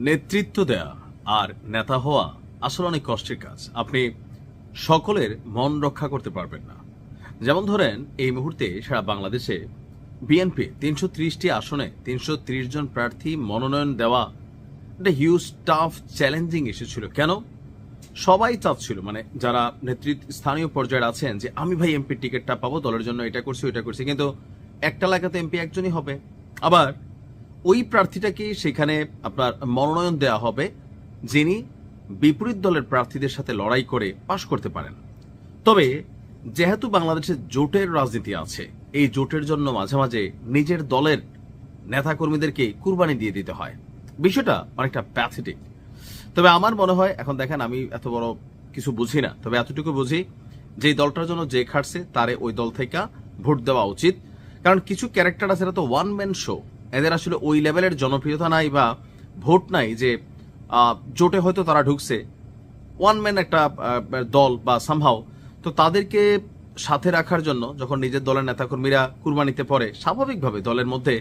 নেতৃত্ব দেয়া আর নেতা হওয়া আসলে অনেক কষ্টের কাজ। আপনি সকলের মন রক্ষা করতে পারবেন না। যেমন ধরেন, এই মুহূর্তে সারা বাংলাদেশে বিএনপি ৩৩০টি আসনে ৩৩০ জন প্রার্থী মনোনয়ন দেওয়া একটা হিউজ টাফ চ্যালেঞ্জিং ইস্যু ছিল। কেন? সবাই চাচ্ছিল, মানে যারা স্থানীয় পর্যায়ে আছেন, যে আমি ভাই এমপির টিকিটটা পাবো, দলের জন্য এটা করছি ওইটা করছি, কিন্তু একটা এলাকাতে এমপি একজনই হবে। আবার ওই প্রার্থীটাকে সেখানে আপনার মনোনয়ন দেওয়া হবে যিনি বিপরীত দলের প্রার্থীদের সাথে লড়াই করে পাশ করতে পারেন। তবে যেহেতু বাংলাদেশে জোটের রাজনীতি আছে, এই জোটের জন্য মাঝে মাঝে নিজের দলের নেতাকর্মীদেরকে কুরবানি দিয়ে দিতে হয়। বিষয়টা অনেকটা প্যাথেটিক। তবে আমার মনে হয়, এখন দেখেন আমি এত বড় কিছু বুঝি না, তবে এতটুকু বুঝি যে দলটার জন্য যে খাটছে তারে ওই দল থেকে ভোট দেওয়া উচিত। কারণ কিছু ক্যারেক্টার আছে, এরা তো ওয়ান ম্যান শো, এদের আসলে ওই লেভেলের জনপ্রিয়তা নাই বা ভোট নাই যে জোটে হয়তো তারা ঢুকছে, ওয়ান ম্যান একটা দল বা সামহাও। তো তাদেরকে সাথে রাখার জন্য যখন নিজের দলের নেতাকর্মীরা কুরবানিতে পড়ে, স্বাভাবিকভাবে দলের মধ্যে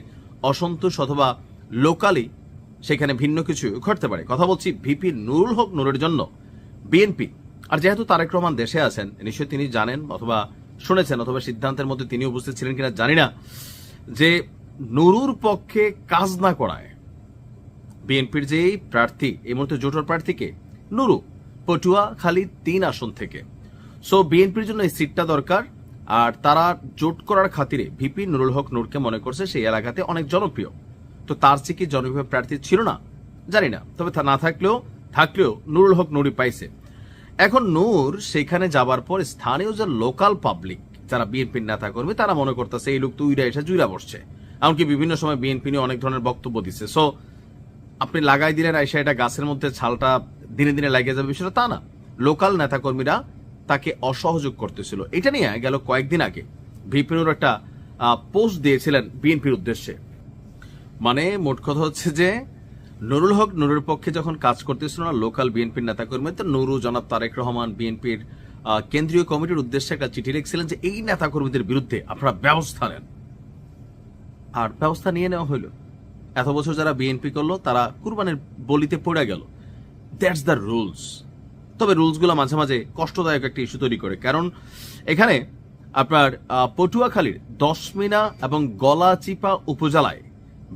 অসন্তোষ অথবা লোকালি সেখানে ভিন্ন কিছু ঘটতে পারে। কথা বলছি ভিপি নুরুল হক নূরের জন্য বিএনপি। আর যেহেতু তারেক রহমান দেশে আছেন, নিশ্চয়ই তিনি জানেন অথবা শুনেছেন অথবা সিদ্ধান্তের মধ্যে তিনি উপস্থিত ছিলেন কিনা জানি না, যে নুরুর পক্ষে কাজ না করায় বিএনপির যে প্রার্থী এই মুহূর্তে জোটের প্রার্থীকে নুরু পটুয়াখালী ৩ আসন থেকে। সো বিএনপির জন্য এই সিটটা দরকার, আর তারা জোট করার খাতিরে ভিপি নুরুল হক নূরকে মনে করছে সেই এলাকাতে অনেক জনপ্রিয়। তো তার চেয়ে কি জনপ্রিয় প্রার্থী ছিল না জানি না, তবে তা না থাকলেও নুরুল হক নূরই পাইছে। এখন নূর সেখানে যাবার পর স্থানীয় যে লোকাল পাবলিক যারা বিএনপির নেতা কর্মী, তারা মনে করতেছে এই লোক তো উইরা এসে জুইরা বসছে। এমনকি বিভিন্ন সময় বিএনপি নিয়ে অনেক ধরনের বক্তব্য দিচ্ছে। সো আপনি লাগাই দিলেন আইসা এটা গাছের মধ্যে ছালটা দিনে দিনে লাগিয়ে যাবে, বিষয়টা তা না। লোকাল নেতাকর্মীরা তাকে অসহযোগ করতেছিল। এটা নিয়ে গেল কয়েকদিন আগে ভিপিনুর একটা পোস্ট দিয়েছিলেন বিএনপির উদ্দেশ্যে। মানে মোট কথা হচ্ছে যে নুরুল হক নূরের পক্ষে যখন কাজ করতেছিল না লোকাল বিএনপির নেতাকর্মী, তো নুরু জনাব তারেক রহমান বিএনপির কেন্দ্রীয় কমিটির উদ্দেশ্যে একটা চিঠি লিখছিলেন যে এই নেতাকর্মীদের বিরুদ্ধে আপনারা ব্যবস্থা নেন। আর ব্যবস্থা নিয়ে নেওয়া হইল। এত বছর যারা বিএনপি করলো তারা কুরবানের বলিতে পড়ে গেল। That's the rules. তবে রুলসগুলো মাঝে মাঝে কষ্টদায়ক একটা ইস্যু তৈরি করে। কারণ এখানে আপনার পটুয়াখালীর দশমিনা এবং গলাচিপা উপজেলায়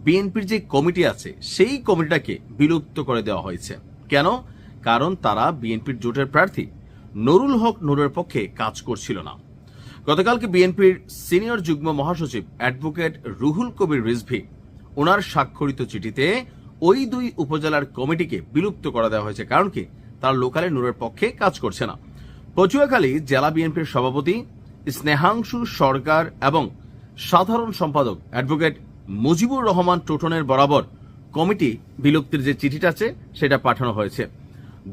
বিএনপির যে কমিটি আছে সেই কমিটিটাকে বিলুপ্ত করে দেওয়া হয়েছে। কেন? কারণ তারা বিএনপির জোটের প্রার্থী নুরুল হক নূরের পক্ষে কাজ করছিল না। গতকালকে বিএনপির সিনিয়র যুগ্ম মহাসচিব অ্যাডভোকেট রুহুল কবির রিজভী ওনার স্বাক্ষরিত চিঠিতে ওই 2 উপজেলার কমিটিকে বিলুপ্ত করে দেওয়া হয়েছে। কারণ কি? তারা লোকালে নূরের পক্ষে কাজ করছে না। পটুয়াখালী জেলা বিএনপির সভাপতি স্নেহাংশু সরকার এবং সাধারণ সম্পাদক অ্যাডভোকেট মুজিবুর রহমান টোটনের বরাবর কমিটি বিলুপ্তির যে চিঠিটা আছে সেটা পাঠানো হয়েছে।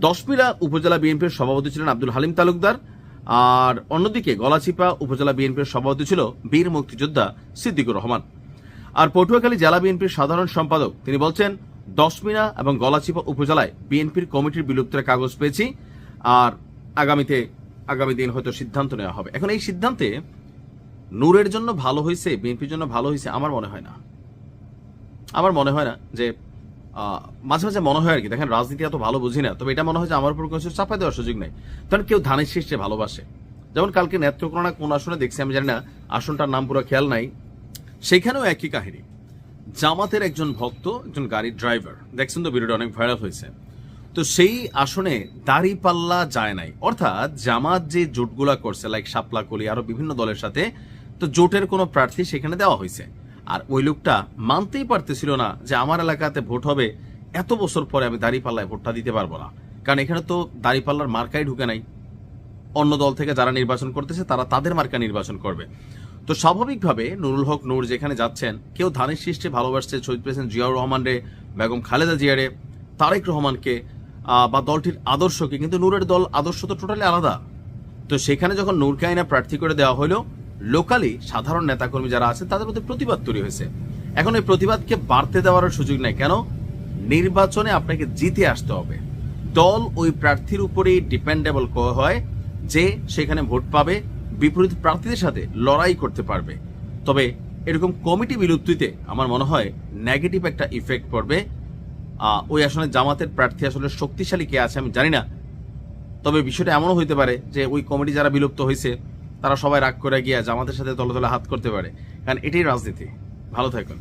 দশমিনা উপজেলা বিএনপির সভাপতি ছিলেন আব্দুল হালিম তালুকদার, আর অন্যদিকে গলাচিপা উপজেলা বিএনপির সভাপতি ছিল বীর মুক্তিযোদ্ধা সিদ্দিকুর রহমান। আর পটুয়াখালী জেলা বিএনপির সাধারণ সম্পাদক তিনি বলছেন, দশমিনা এবং গলাচিপা উপজেলায় বিএনপির কমিটির বিলুপ্তির কাগজ পেয়েছি, আর আগামী দিন হয়তো সিদ্ধান্ত নেওয়া হবে। এখন এই সিদ্ধান্তে নূরের জন্য ভালো হয়েছে, বিএনপির জন্য ভালো হয়েছে আমার মনে হয় না। আমার মনে হয় না যে মাঝে মাঝে মনে হয় আর কি, দেখেন রাজনীতি এত ভালো বুঝি না, তবে এটা মনে হয় যে আমার উপর কিছু চাপাই দেওয়ার সুযোগ নেই। কারণ কেউ ধানের শীর্ষে ভালোবাসে। যেমন কালকে নেত্রকোনা কোন আসনে দেখছি আমি জানি না, আসনটার নাম পুরো খেয়াল নাই, সেখানেও একই কাহিনী। জামাতের একজন ভক্ত, একজন গাড়ির ড্রাইভার, দেখছেন তো ভিডিওটা অনেক ভাইরাল হয়েছে। তো সেই আসনে দাঁড়িপাল্লা যায় নাই, অর্থাৎ জামাত যে জোটগুলা করছে লাইক শাপলা কলি আরো বিভিন্ন দলের সাথে, তো জোটের কোনো প্রার্থী সেখানে দেওয়া হয়েছে। আর ওই লোকটা মানতেই পারতেছিল না যে আমার এলাকাতে ভোট হবে, এত বছর পরে আমি দাঁড়িপাল্লায় ভোটটা দিতে পারবো না। কারণ এখানে তো দাঁড়িপাল্লার মার্কাই ঢুকে নাই, অন্য দল থেকে যারা নির্বাচন করতেছে তারা তাদের মার্কা নির্বাচন করবে। তো স্বাভাবিকভাবে নুরুল হক নূর যেখানে যাচ্ছেন, কেউ ধানের শীর্ষে ভালোবাসছে শহীদ প্রেসিডেন্ট জিয়াউর রহমান রে, বেগম খালেদা জিয়ারে, তারেক রহমানকে বা দলটির আদর্শকে, কিন্তু নূরের দল আদর্শ তো টোটালি আলাদা। তো সেখানে যখন নূরকে আইনা প্রার্থী করে দেওয়া হলো, লোকালি সাধারণ নেতাকর্মী যারা আছে তাদের মধ্যে প্রতিবাদ তৈরি হয়েছে। এখন এই প্রতিবাদকে বাড়তে দেওয়ার সুযোগ নাই। কেন? নির্বাচনে আপনাকে জিতে আসতে হবে। দল ওই প্রার্থীর উপরেই ডিপেন্ডেবল হয় যে সেখানে ভোট পাবে, বিপরীত প্রার্থীদের সাথে লড়াই করতে পারবে। তবে এরকম কমিটি বিলুপ্তিতে আমার মনে হয় নেগেটিভ একটা ইফেক্ট পড়বে ওই আসলে জামাতের প্রার্থী আসলে শক্তিশালী কে আছে আমি জানি না। তবে বিষয়টা এমনও হইতে পারে যে ওই কমিটি যারা বিলুপ্ত হয়েছে তারা সবাই রাগ করে গিয়ে জামাতের সাথে তলে তলে হাত করতে পারে, কারণ এটাই রাজনীতি। ভালো থাকুন।